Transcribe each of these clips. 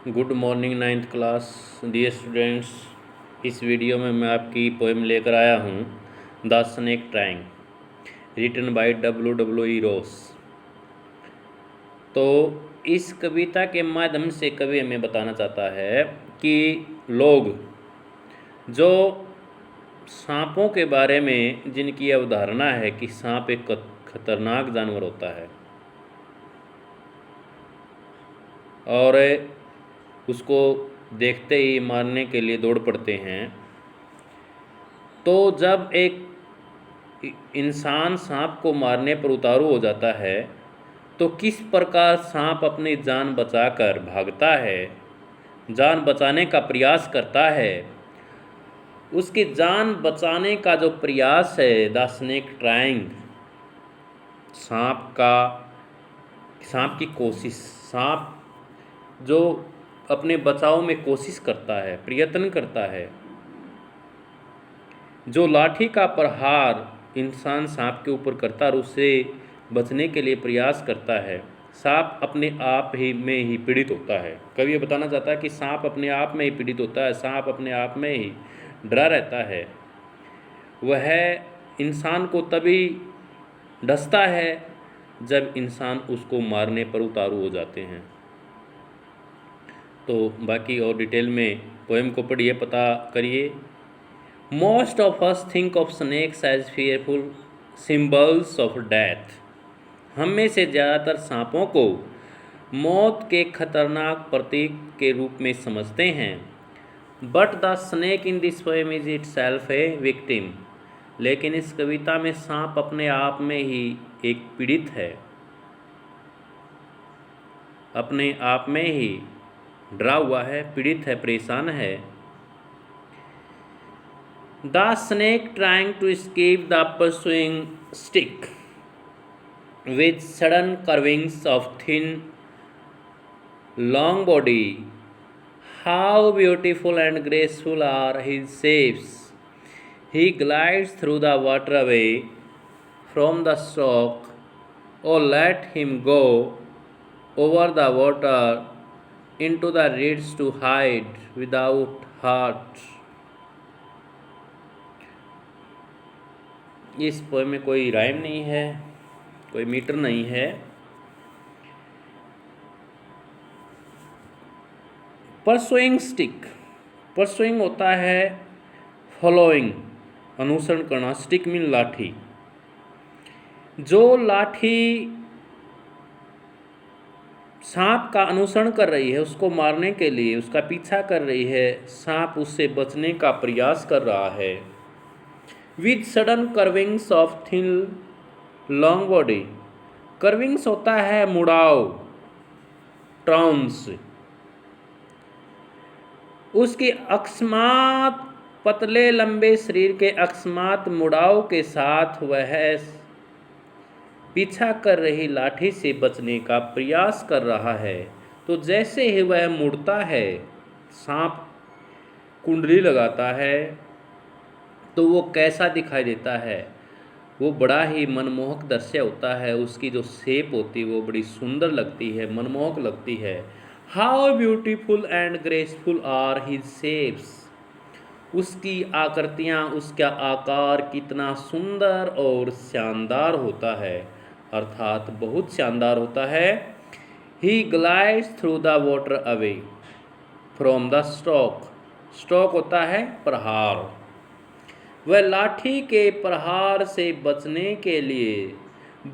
Good morning ninth class dear students. इस video में मैं आपकी पोएम लेकर आया हूँ the snake trying, written by W. Ross. तो इस कविता के माध्यम से कवि हमें बताना चाहता है कि लोग जो सांपों के बारे में जिनकी अवधारणा है कि सांप एक खतरनाक जानवर होता है और उसको देखते ही मारने के लिए दौड़ पड़ते हैं, तो जब एक इंसान सांप को मारने पर उतारू हो जाता है तो किस प्रकार सांप अपनी जान बचाकर भागता है, जान बचाने का प्रयास करता है। उसकी जान बचाने का जो प्रयास है द स्नेक ट्राइंग, सांप की कोशिश, सांप जो अपने बचाव में कोशिश करता है, प्रयत्न करता है। जो लाठी का प्रहार इंसान सांप के ऊपर करता और उससे बचने के लिए प्रयास करता है, सांप अपने आप ही में ही पीड़ित होता है। कवि ये बताना चाहता है कि सांप अपने आप में ही पीड़ित होता है, सांप अपने आप में ही डरा रहता है। वह इंसान को तभी डसता है जब इंसान उसको मारने पर उतारू हो जाते हैं। तो बाकी और डिटेल में पोएम को पढ़िए, पता करिए। Most of us think of snakes as fearful symbols of death. हम में से ज़्यादातर सांपों को मौत के खतरनाक प्रतीक के रूप में समझते हैं। But the snake in this poem is it self a victim. लेकिन इस कविता में सांप अपने आप में ही एक पीड़ित है, अपने आप में ही डरा हुआ है, पीड़ित है, परेशान है। The snake trying to escape the pursuing stick, with sudden curvings of thin, long body. How beautiful and graceful are his shapes! He glides through the water away from the stroke. Oh, let him go over the water into the reeds to hide without hurt. इस poem में कोई rhyme नहीं है, कोई metre नहीं है। Pursuing stick, pursuing होता है फॉलोइंग, अनुसरण करना। स्टिक मीन लाठी। जो लाठी सांप का अनुसरण कर रही है, उसको मारने के लिए उसका पीछा कर रही है, सांप उससे बचने का प्रयास कर रहा है। With sudden curvings of thin long body. Curvings होता है मुड़ाव, ट्राउंस। उसके अकस्मात पतले लंबे शरीर के अकस्मात मुड़ाव के साथ वह पीछा कर रही लाठी से बचने का प्रयास कर रहा है। तो जैसे ही वह मुड़ता है, सांप कुंडली लगाता है, तो वो कैसा दिखाई देता है? वो बड़ा ही मनमोहक दृश्य होता है। उसकी जो शेप होती है वो बड़ी सुंदर लगती है, मनमोहक लगती है। How beautiful and graceful are his shapes. उसकी आकृतियाँ, उसका आकार कितना सुंदर और शानदार होता है, अर्थात बहुत शानदार होता है। He glides through the water away from the stroke. Stroke होता है प्रहार। वह लाठी के प्रहार से बचने के लिए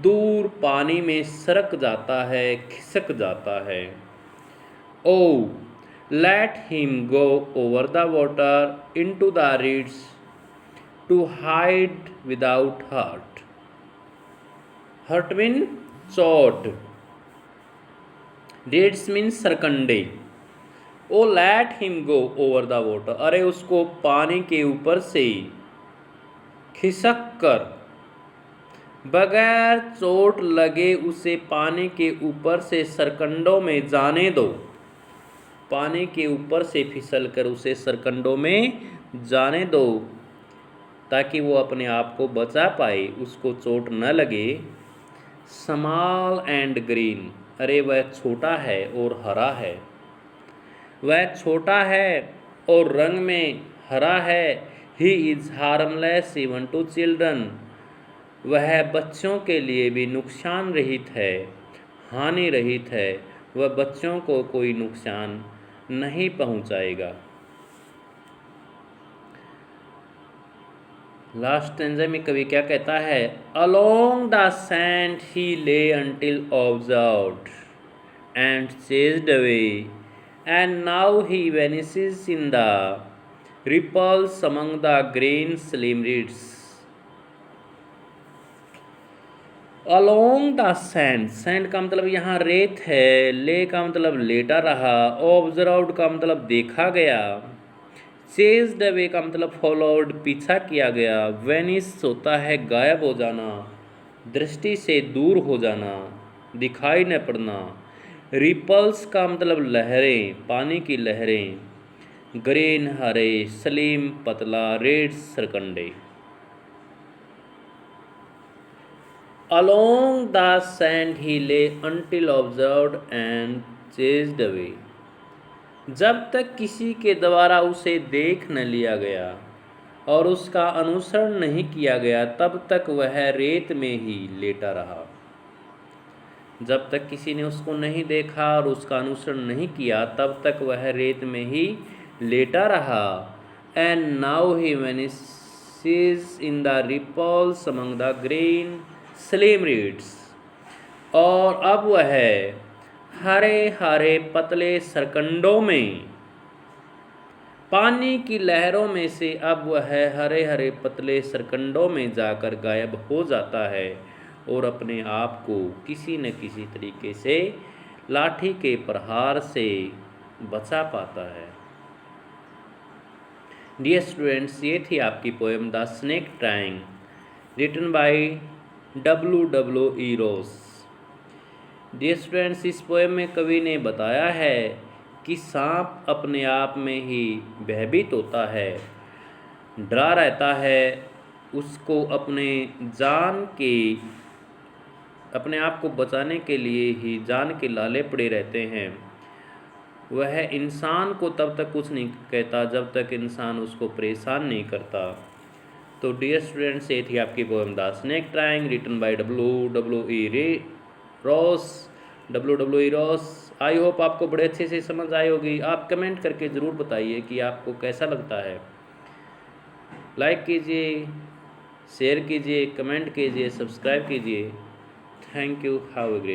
दूर पानी में सरक जाता है, खिसक जाता है। O let him go over the water into the reeds to hide without hurt. Hurt mean चोट, रीड्स मीन सरकंडे। O let him go over the water, अरे उसको पानी के ऊपर से खिसक कर, बगैर चोट लगे उसे पानी के ऊपर से सरकंडों में जाने दो। पानी के ऊपर से फिसल कर उसे सरकंडों में जाने दो ताकि वो अपने आप को बचा पाए, उसको चोट न लगे। स्मॉल एंड ग्रीन, अरे वह छोटा है और हरा है। वह छोटा है और रंग में हरा है। He is harmless even to children. वह बच्चों के लिए भी नुकसान रहित है, हानि रहित है। वह बच्चों को कोई नुकसान नहीं पहुंचाएगा। लास्ट स्टेंजा में कवि क्या कहता है? Along the sand he lay until observed and chased away, and now he vanishes in the ripples among the green slim reeds. Along the sand, sand का मतलब यहाँ रेत है, ले का मतलब लेटा रहा, ऑब्जर्व्ड का मतलब देखा गया, चेज्ड अवे का मतलब फॉलोड पीछा किया गया, वेनिस होता है गायब हो जाना, दृष्टि से दूर हो जाना, दिखाई न पड़ना। रिपल्स का मतलब लहरें, पानी की लहरें, ग्रीन हरे, सलीम पतला, red Sarkande. Along the sand he lay until observed and chased away. जब तक किसी के द्वारा उसे देख न लिया गया और उसका अनुसरण नहीं किया गया, तब तक वह रेत में ही लेटा रहा। जब तक किसी ने उसको नहीं देखा और उसका अनुसरण नहीं किया, तब तक वह रेत में ही लेटा रहा। And now he vanishes in the ripples among the green slim reeds. और अब वह हरे हरे पतले सरकंडों में, पानी की लहरों में से अब वह हरे हरे पतले सरकंडों में जाकर गायब हो जाता है और अपने आप को किसी न किसी तरीके से लाठी के प्रहार से बचा पाता है। डियर स्टूडेंट्स, ये थी आपकी poem the snake trying, written by W.E. Ross. Dear students, इस पोएम में कवि ने बताया है कि सांप अपने आप में ही भयभीत होता है, डरा रहता है, उसको अपने आप को बचाने के लिए ही जान के लाले पड़े रहते हैं। वह इंसान को तब तक कुछ नहीं कहता जब तक इंसान उसको परेशान नहीं करता। तो डियर स्टूडेंट्स, ये थी आपकी poem the snake trying, written by W.E. Ross. I hope आपको बड़े अच्छे से समझ आई होगी। आप कमेंट करके ज़रूर बताइए कि आपको कैसा लगता है। लाइक कीजिए, शेयर कीजिए, कमेंट कीजिए, सब्सक्राइब कीजिए। Thank you. Have a great